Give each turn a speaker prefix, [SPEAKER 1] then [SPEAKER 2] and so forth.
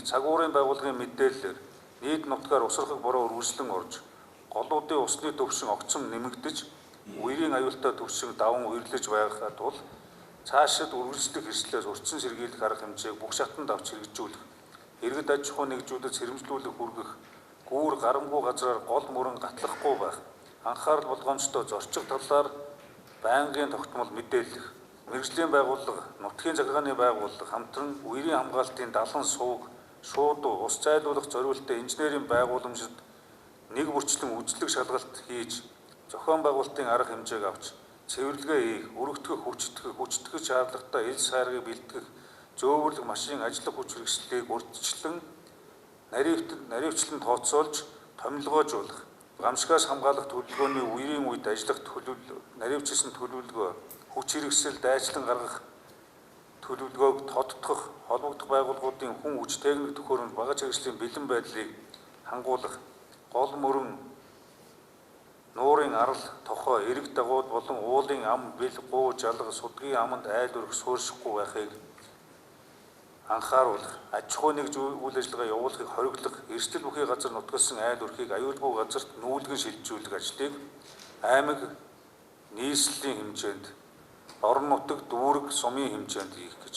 [SPEAKER 1] цагуурын байгууллагын мэдээллээр нийт нутгаар усрахыг буруу үргэлжлэн орж, голуудын усны төвшин огцом нэмэгдэж, үерийн аюултай төвшин даван үерлэж байгаа тул цаашид үргэлжлэх эрсдлээс урьдчилан сэргийлэх арга хэмжээг бүх шатанд авч хэрэгжүүлэх, иргэд аж ахуй нэгжүүдэд сэрэмжлүүлэх хүргэх, гүүр гарамгүй газраар гол мөрөн гатлахгүй байх, анхаарал болгоомжтой зорчих талаар байнгын тогтмол мэдээлэх, мэргэжлийн байгууллага, нутгийн захиргааны байгууллага хамтран үерийн хамгаалтын 70 сувг, шуудуу, ус зайлуулах зориулалтын инженерийн байгууламжид нэг бүрчлэн үзлэг шалгалт хийж, зохион байгуулалтын арга хэмжээг авч, цэвэрлэгээ хийх, өргөдгөх, хүчтгэх шаардлагатай ил сайргыг бэлтгэх, зөөвөрлөх машин ажиллах хүч хэрэгслийг урьдчилан наривчлан тооцоолж, томилгоожуулах, гамшигаас хамгаалах төлөвлөгөөний үерийн үед ажиллах наривчилсан төлөвлөгөө, хүч хэрэгсэл дайчлан гаргах төлөвлөгөөг тодтогох, холбогдох байгууллагуудын хүн хүч техник төхөөрөмж багаж хэрэгслийн бэлэн байдлыг хангуулах, гол мөрөн, нуурын арал, тохой, эрэг дагууд болон уулын ам, бэл, гуу, жалга, судгийн аманд айл өрөх сууршихгүй байхыг анхааруулах, аж ахуй нэгж үйл ажиллагаа явуулахыг хориглох, эрсдэл бүхий газар нутгалсан айл өрхийг аюулгүй газарт нүүлгэн шилжүүлэх ажлыг аймаг нийслэлийн хэмжээнд, орон нутаг, дүүрэг, сумын хэмжээнд хийх гэж